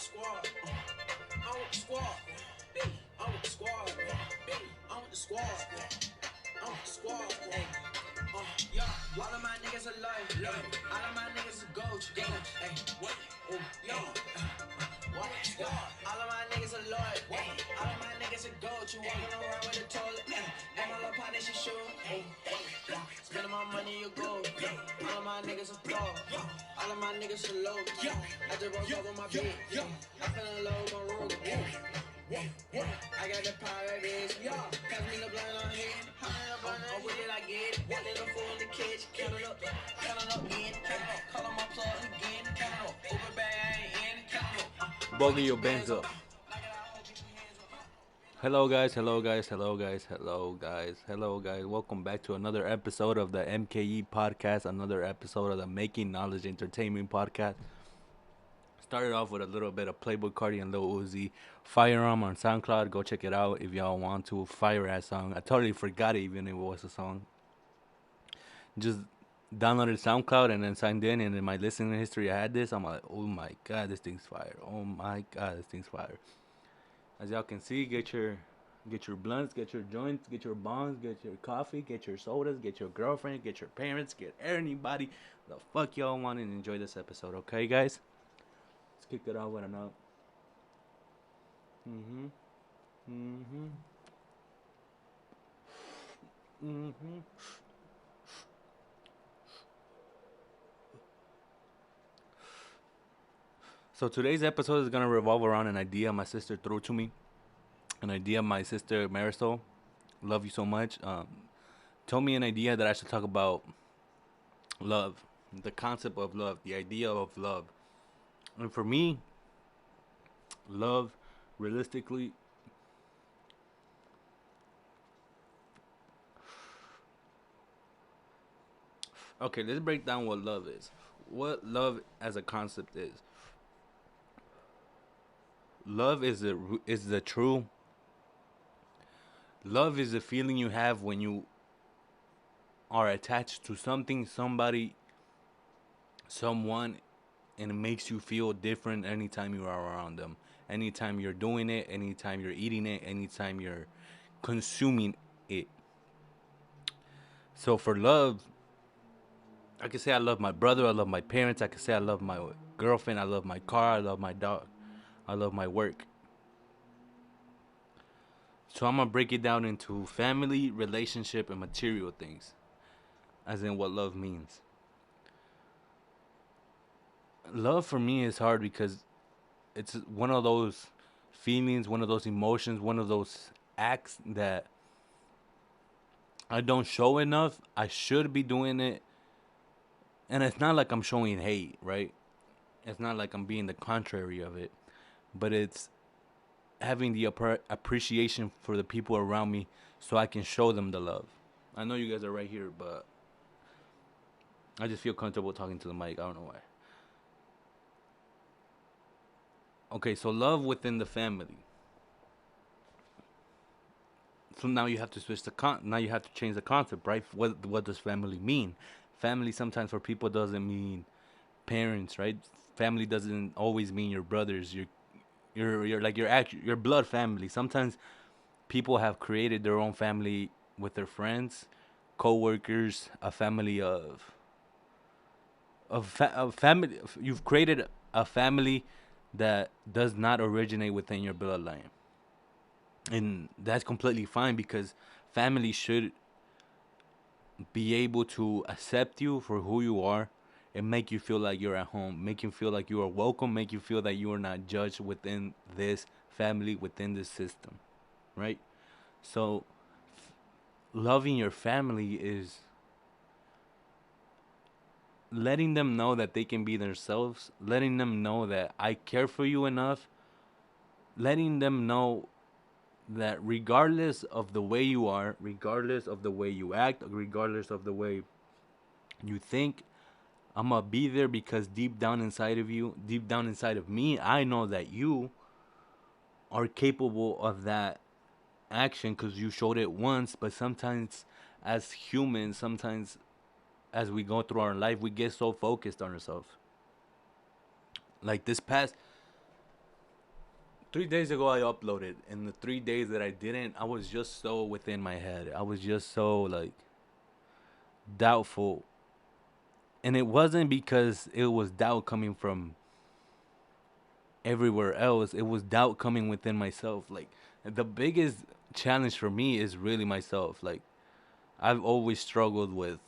squad. I'm with the squad. I'm with the squad. I'm with the squad. I'm with the squad. Yeah, all of my niggas are loyal. All of my niggas are gold. Hey, what? Yo, what? All of my niggas are loyal. All of my niggas are gold. You walking around with a toilet. And my little partner, she shoot. Spending my money, you gold. All of my niggas are thug. All of my niggas are low. I just broke up on my bitch. I feeling low, gon' roll. I got the power, bitch. Pass me the blunt on here. I'm with it, I get it. One little fool in the kitchen. Count it up again. Call on my plug again. Count it up. Uber bag, I ain't in it. Count it up. Bogey your bands up. Hello guys, hello guys, hello guys, hello guys, hello guys. Welcome back to another episode of the MKE podcast, another episode of the Making Knowledge Entertainment podcast. Started off with a little bit of Playboy Cardi and Lil Uzi, Firearm on SoundCloud. Go check it out if y'all want to. Fire ass song. I totally forgot it even if it was a song. Just downloaded SoundCloud and then signed in, and in my listening history I had this. I'm like, oh my god, this thing's fire. Oh my god, this thing's fire. As y'all can see, get your blunts, get your joints, get your bongs, get your coffee, get your sodas, get your girlfriend, get your parents, get anybody the fuck y'all want, and enjoy this episode, okay guys? Let's kick it off with a note. So today's episode is gonna revolve around an idea my sister threw to me. An idea my sister Marisol, love you so much, told me an idea that I should talk about love, the concept of love, the idea of love. And for me, love, realistically, okay, let's break down what love is. What love as a concept is. Love is the true. Love is the feeling you have when you are attached to something, somebody, someone, and it makes you feel different anytime you are around them. Anytime you're doing it, anytime you're eating it, anytime you're consuming it. So for love, I can say I love my brother, I love my parents, I can say I love my girlfriend, I love my car, I love my dog, I love my work. So I'm going to break it down into family, relationship, and material things, as in what love means. Love for me is hard because it's one of those feelings, one of those emotions, one of those acts that I don't show enough. I should be doing it. And it's not like I'm showing hate, right? It's not like I'm being the contrary of it. But it's having the appreciation for the people around me so I can show them the love. I know you guys are right here, but I just feel comfortable talking to the mic. I don't know why. Okay, so love within the family. So now you have to switch now you have to change the concept, right? What does family mean? Family sometimes for people doesn't mean parents, right? Family doesn't always mean your brothers, your like your blood family. Sometimes people have created their own family with their friends, co-workers, a family of family. You've created a family that does not originate within your bloodline, and that's completely fine because family should be able to accept you for who you are and make you feel like you're at home, make you feel like you are welcome, make you feel that you are not judged within this family, within this system, right? So loving your family is letting them know that they can be themselves, letting them know that I care for you enough, letting them know that regardless of the way you are, regardless of the way you act, regardless of the way you think, I'm gonna be there because deep down inside of you, deep down inside of me, I know that you are capable of that action because you showed it once. But sometimes as humans, sometimes as we go through our life, we get so focused on ourselves. Like this past 3 days ago I uploaded, and the 3 days that I didn't, I was just so within my head. I was just so like doubtful, and it wasn't because it was doubt coming from everywhere else. It was doubt coming within myself. Like the biggest challenge for me is really myself. Like I've always struggled with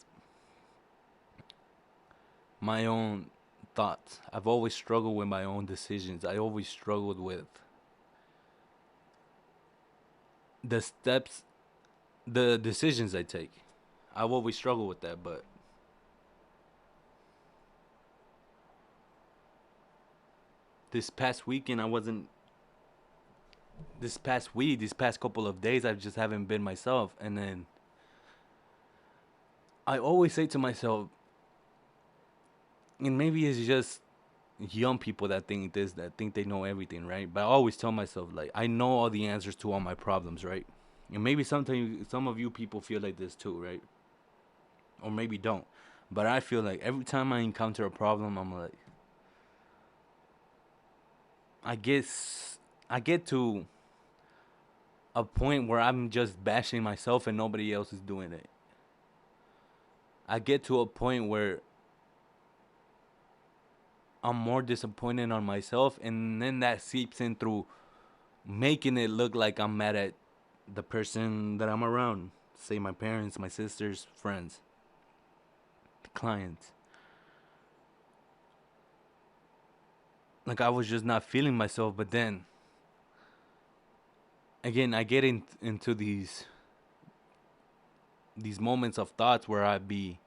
my own thoughts. I've always struggled with my own decisions. I always struggled with the steps, the decisions I take. I've always struggled with that, but this past weekend I wasn't. This past week, these past couple of days, I just haven't been myself, and then I always say to myself, and maybe it's just young people that think this, that think they know everything, right? But I always tell myself, like, I know all the answers to all my problems, right? And maybe sometimes some of you people feel like this too, right? Or maybe don't. But I feel like every time I encounter a problem, I'm like, I guess I get to a point where I'm just bashing myself and nobody else is doing it. I get to a point where I'm more disappointed on myself, and then that seeps in through making it look like I'm mad at the person that I'm around. Say my parents, my sisters, friends, the clients. Like I was just not feeling myself, but then again, I get into these moments of thoughts where I be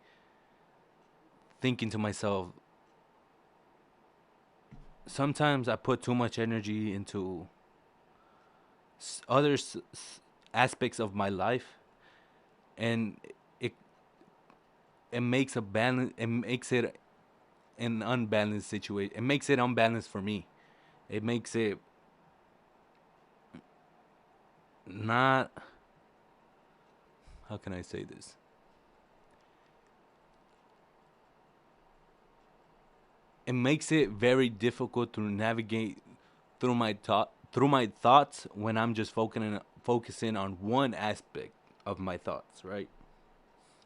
thinking to myself. Sometimes I put too much energy into other aspects of my life, and it it makes a balance. It makes it an unbalanced situation. It makes it unbalanced for me. It makes it not. How can I say this? It makes it very difficult to navigate through my thoughts when I'm just focusing on one aspect of my thoughts, right?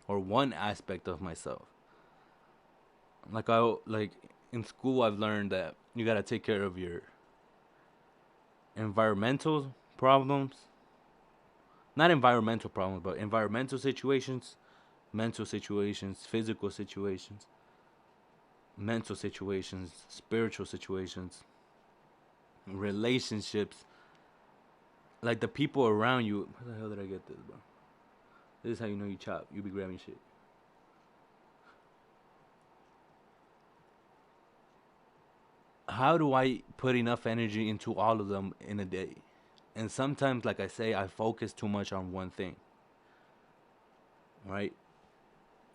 Or one aspect of myself. Like in school I've learned that you got to take care of your environmental problems. Not environmental problems, but environmental situations, mental situations, physical situations, mental situations, spiritual situations, relationships, like the people around you. Where the hell did I get this, bro? This is how you know you chop. You be grabbing shit. How do I put enough energy into all of them in a day? And sometimes, like I say, I focus too much on one thing, right?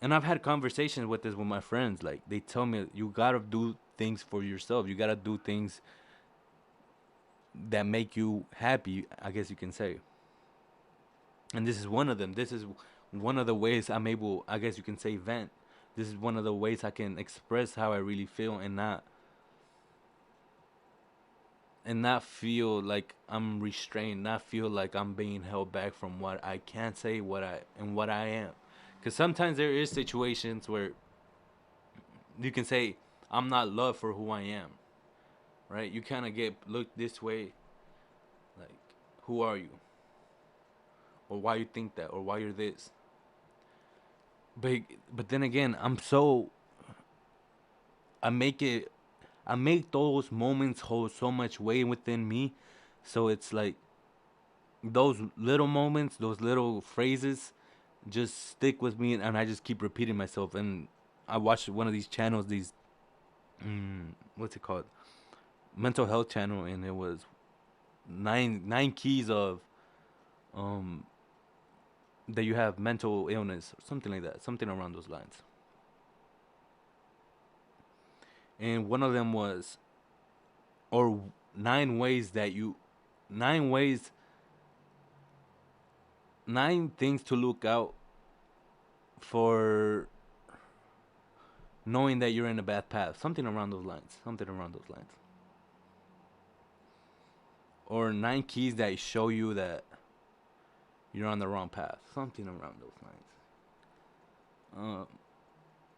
And I've had conversations with this with my friends. Like they tell me, you gotta do things for yourself. You gotta do things that make you happy. I guess you can say. And this is one of them. This is one of the ways I'm able. I guess you can say vent. This is one of the ways I can express how I really feel and not feel like I'm restrained, not feel like I'm being held back from what I can't say, what I am. Because sometimes there is situations where you can say I'm not loved for who I am, right? You kind of get looked this way, like who are you, or why you think that, or why you're this. But but then again, I make it I make those moments hold so much weight within me, so it's like those little moments, those little phrases just stick with me, and I just keep repeating myself. And I watched one of these channels, these what's it called, mental health channel, and it was nine keys of um that you have mental illness or something like that, something around those lines. And one of them was, or nine ways that you, nine ways, nine things to look out for knowing that you're in a bad path, something around those lines, something around those lines. or 9 keys that show you that you're on the wrong path. Something around those lines.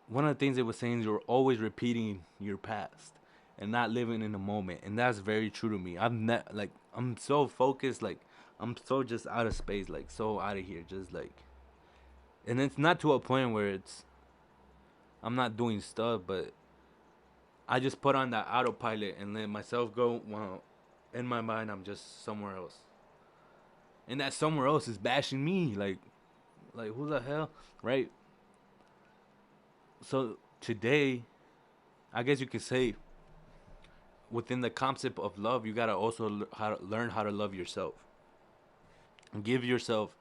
One of the things it was saying is you're always repeating your past and not living in the moment, and that's very true to me. I'm so focused, like I'm so just out of space, like so out of here, just like, and it's not to a point where it's I'm not doing stuff, but I just put on that autopilot and let myself go. Well, in my mind, I'm just somewhere else, and that somewhere else is bashing me, like who the hell, right? So today, I guess you could say within the concept of love, you gotta also learn how to love yourself. Give yourself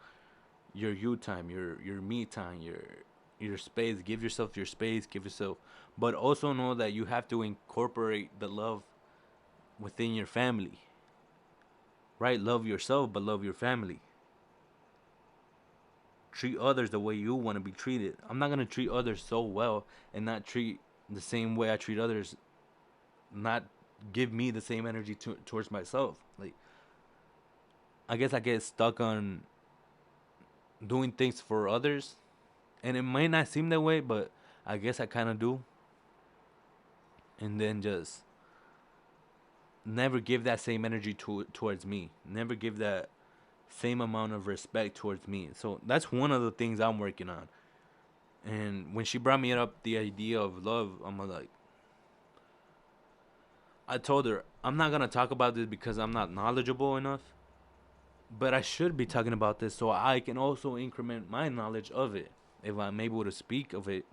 your you time, your me time, your space. Give yourself your space. Give yourself, but also know that you have to incorporate the love within your family. Right? Love yourself, but love your family. Treat others the way you want to be treated. I'm not gonna treat others so well and not treat the same way I treat others. Not give me the same energy towards myself. Like I guess I get stuck on doing things for others, and it might not seem that way, but I guess I kind of do. And then just never give that same energy towards me. Never give that same amount of respect towards me. So that's one of the things I'm working on. And when she brought me up the idea of love, I'm like, I told her I'm not gonna talk about this because I'm not knowledgeable enough, but I should be talking about this so I can also increment my knowledge of it. If I'm able to speak of it,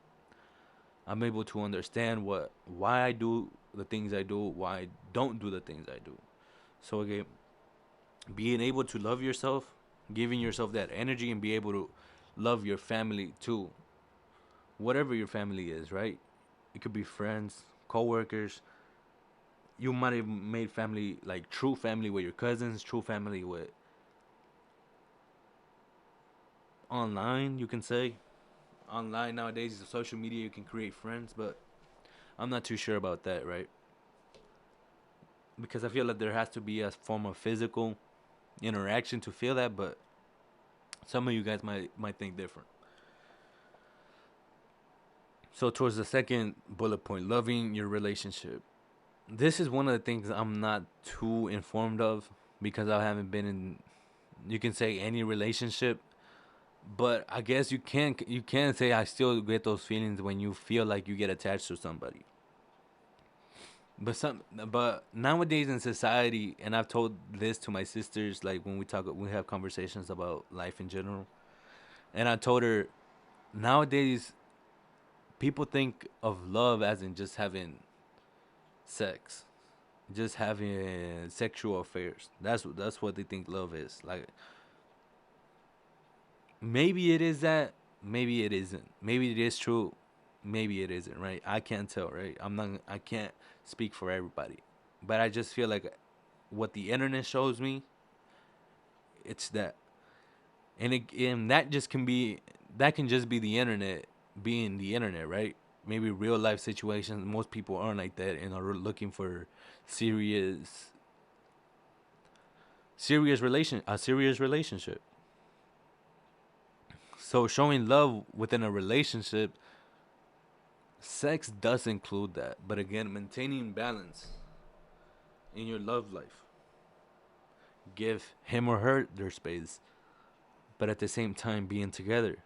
I'm able to understand why I do the things I do, why I don't do the things I do. So again, being able to love yourself, giving yourself that energy, and be able to love your family too. Whatever your family is, right? It could be friends, co-workers. You might have made family, like true family with your cousins, true family with online, you can say. Online nowadays, social media, you can create friends, but I'm not too sure about that, right? Because I feel like there has to be a form of physical interaction to feel that, but some of you guys might think different. So towards the second bullet point, loving your relationship. This is one of the things I'm not too informed of because I haven't been in, you can say, any relationship. But I guess you can say I still get those feelings when you feel like you get attached to somebody. But nowadays in society, and I've told this to my sisters, like when we have conversations about life in general, and I told her nowadays people think of love as in just having sex, just having sexual affairs. That's what they think love is. Like maybe it is that, maybe it isn't. Maybe it is true, maybe it isn't. Right? I can't tell. Right? I can't speak for everybody, but I just feel like what the internet shows me, it's that, and that can just be the internet being the internet, right? Maybe real life situations. Most people aren't like that and are looking for serious, serious relationship. So showing love within a relationship, sex does include that. But again, maintaining balance in your love life. Give him or her their space, but at the same time being together,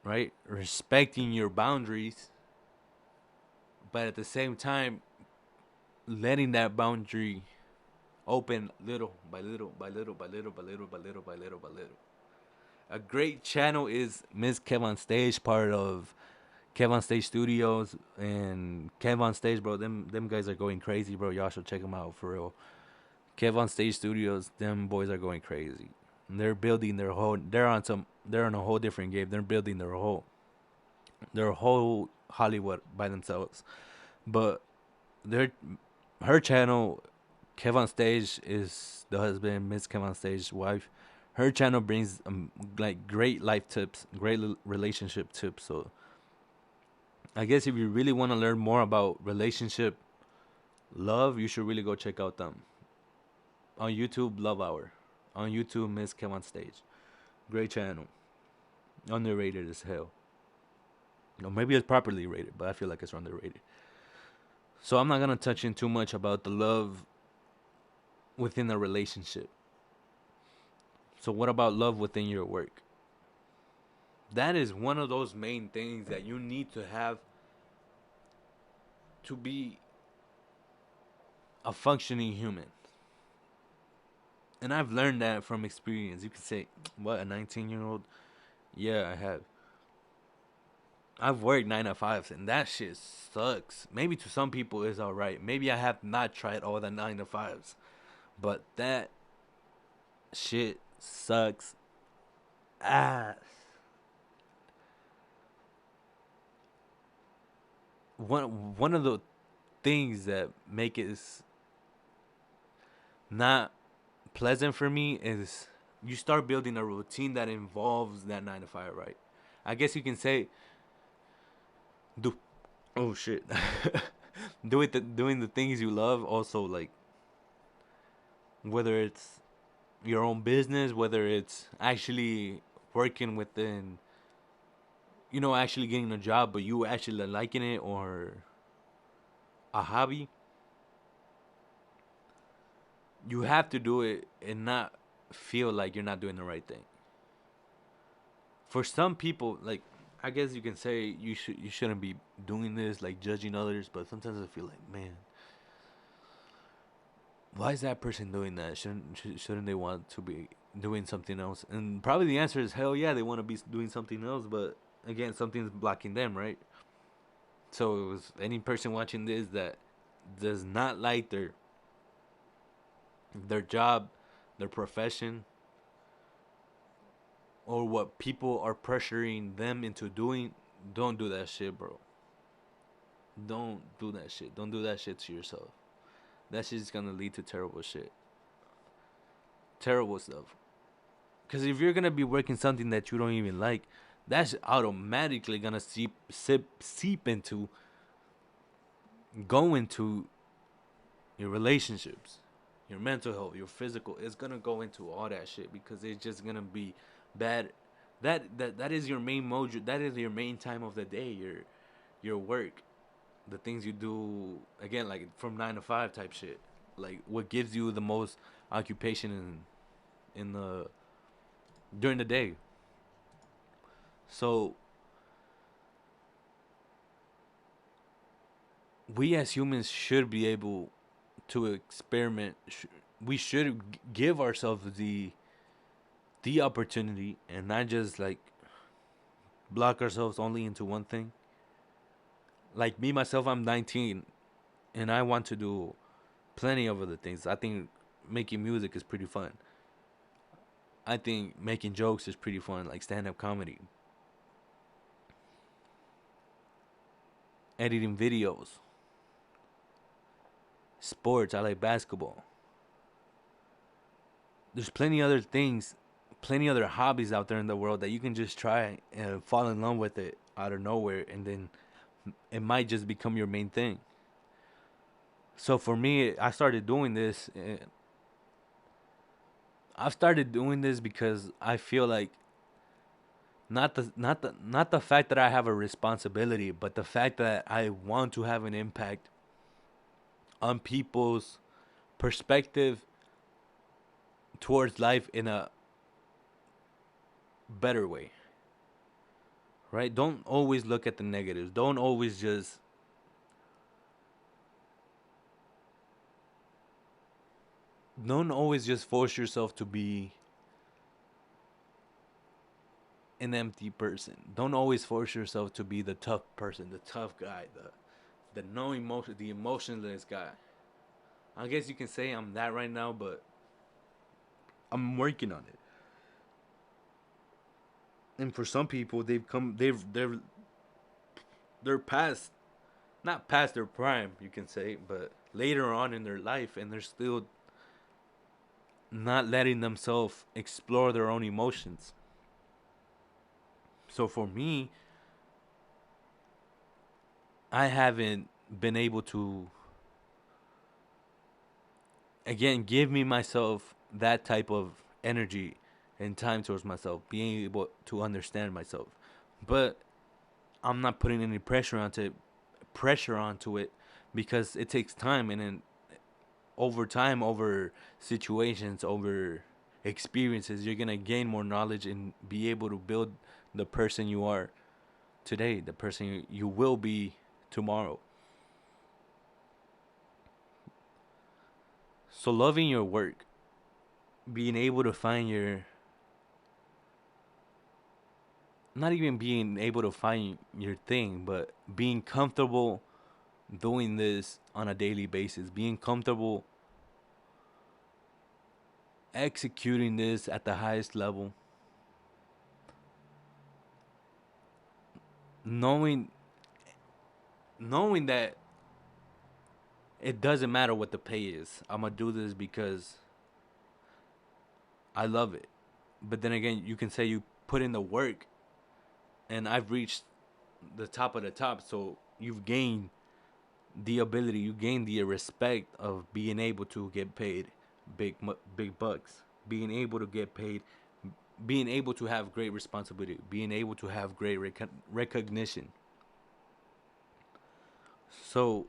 right? Respecting your boundaries, but at the same time letting that boundary open little by little by little by little by little by little by little by little. A great channel is Miss Kev on Stage, part of Kev on Stage Studios, and Kev on Stage, bro. Them guys are going crazy, bro. Y'all should check them out for real. Kev on Stage Studios, them boys are going crazy. They're building their whole. They're on a whole different game. They're building their whole Hollywood by themselves. But their her channel, Kev on Stage, is the husband, Miss Kev on Stage wife. Her channel brings like great life tips, great relationship tips. So I guess if you really want to learn more about relationship love, you should really go check out them on YouTube. Love Hour on YouTube. Miss Kim on Stage, great channel, underrated as hell. No, maybe it's properly rated, but I feel like it's underrated. So I'm not gonna touch in too much about the love within a relationship. So what about love within your work? That is one of those main things that you need to have to be a functioning human. And I've learned that from experience. You could say, what, a 19-year-old? Yeah, I have. I've worked 9 to 5s, and that shit sucks. Maybe to some people it's alright. Maybe I have not tried all the 9 to 5s, but that shit sucks ass. One of the things that make it not pleasant for me is you start building a routine that involves that 9 to 5, right? I guess you can say do. Oh shit. Doing the things you love. Also, like whether it's your own business, whether it's actually working within, actually getting a job, but you actually liking it, or a hobby. You have to do it and not feel like you're not doing the right thing. For some people, like, I guess you can say you shouldn't be doing this, like judging others, but sometimes I feel like, man, why is that person doing that? Shouldn't they want to be doing something else? And probably the answer is hell yeah, they want to be doing something else, but again, something's blocking them, right? So it was any person watching this that does not like their job, their profession, or what people are pressuring them into doing, don't do that shit, bro. Don't do that shit. Don't do that shit to yourself. That shit's gonna lead to terrible shit. Terrible stuff. Because if you're gonna be working something that you don't even like, that's automatically gonna seep into go into your relationships, your mental health, your physical. It's gonna go into all that shit because it's just gonna be bad. That is your main mojo. That is your main time of the day. Your work, the things you do. Again, like from 9 to 5 type shit. Like what gives you the most occupation in the during the day. So we as humans should be able to experiment. We should give ourselves the opportunity and not just like block ourselves only into one thing. Like me myself, I'm 19 and I want to do plenty of other things. I think making music is pretty fun. I think making jokes is pretty fun, like stand up comedy, editing videos, sports. I like basketball. There's plenty other things, plenty other hobbies out there in the world that you can just try and fall in love with it out of nowhere, and then it might just become your main thing. So for me, I started doing this. I started doing this because I feel like not the fact that I have a responsibility, but the fact that I want to have an impact on people's perspective towards life in a better way. Right? Don't always look at the negatives. Don't always just force yourself to be an empty person. Don't always force yourself to be the tough person, the tough guy, the no emotion, the emotionless guy. I guess you can say I'm that right now, but I'm working on it. And for some people, they're past, not past their prime, you can say, but later on in their life, and they're still not letting themselves explore their own emotions. So for me, I haven't been able to again, give me myself that type of energy and time towards myself, being able to understand myself. But I'm not putting any pressure onto it because it takes time, and then over time, over situations, over experiences, you're gonna gain more knowledge and be able to build the person you are today, the person you will be tomorrow. So loving your work, being able to find your, not even being able to find your thing, but being comfortable doing this on a daily basis, being comfortable executing this at the highest level, knowing knowing that it doesn't matter what the pay is. I'm gonna do this because I love it. But then again, you can say you put in the work, and I've reached the top of the top, so you've gained the ability, you gain the respect of being able to get paid big bucks, being able to get paid, being able to have great responsibility, being able to have great recognition. So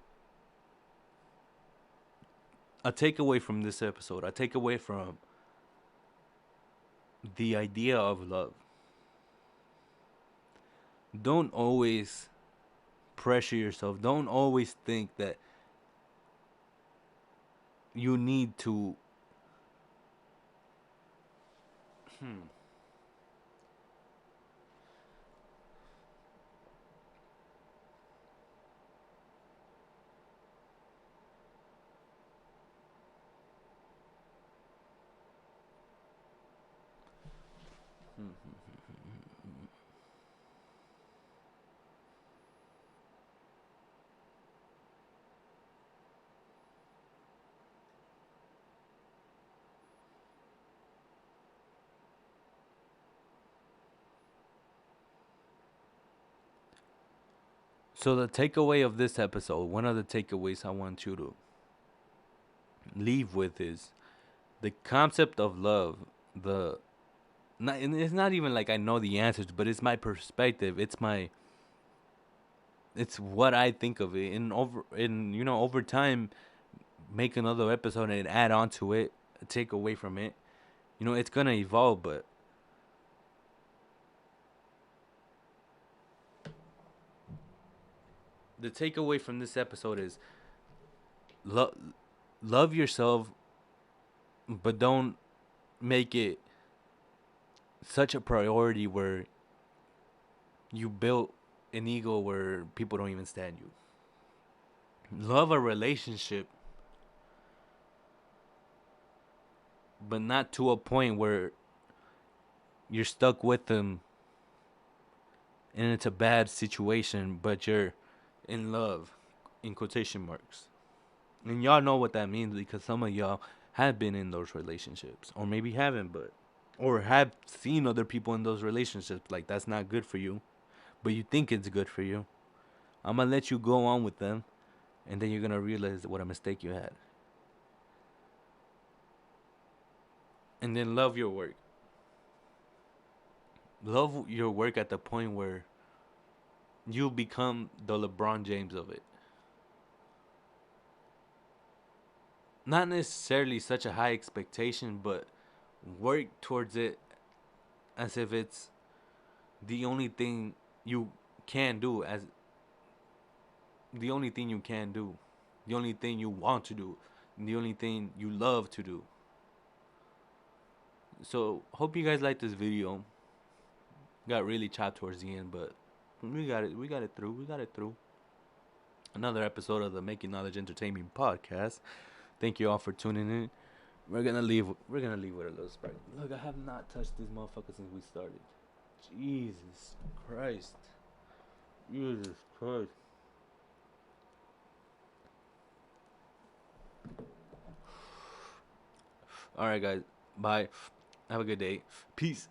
a takeaway from this episode, I take away from the idea of love. Don't always pressure yourself. Don't always think that you need to. Hmm. So the takeaway of this episode, one of the takeaways I want you to leave with is the concept of love. The not, and it's not even like I know the answers, but it's my perspective. It's what I think of it. And over time, make another episode and add on to it, take away from it. It's gonna evolve, but the takeaway from this episode is love love yourself, but don't make it such a priority where you build an ego where people don't even stand you. Love a relationship, but not to a point where you're stuck with them and it's a bad situation, but you're in love, in quotation marks. And y'all know what that means because some of y'all have been in those relationships, or maybe haven't, but or have seen other people in those relationships. Like, that's not good for you, but you think it's good for you. I'm gonna let you go on with them, and then you're gonna realize what a mistake you had. And then love your work. Love your work at the point where you become the LeBron James of it. Not necessarily such a high expectation, but work towards it as if it's the only thing you can do, as the only thing you can do, the only thing you want to do, the only thing you love to do. So hope you guys liked this video. Got really chopped towards the end, but we got it. We got it through. We got it through. Another episode of the Making Knowledge Entertainment podcast. Thank you all for tuning in. We're gonna leave. We're gonna leave with a little spark. Look, I have not touched this motherfucker since we started. Jesus Christ. Jesus Christ. All right, guys. Bye. Have a good day. Peace.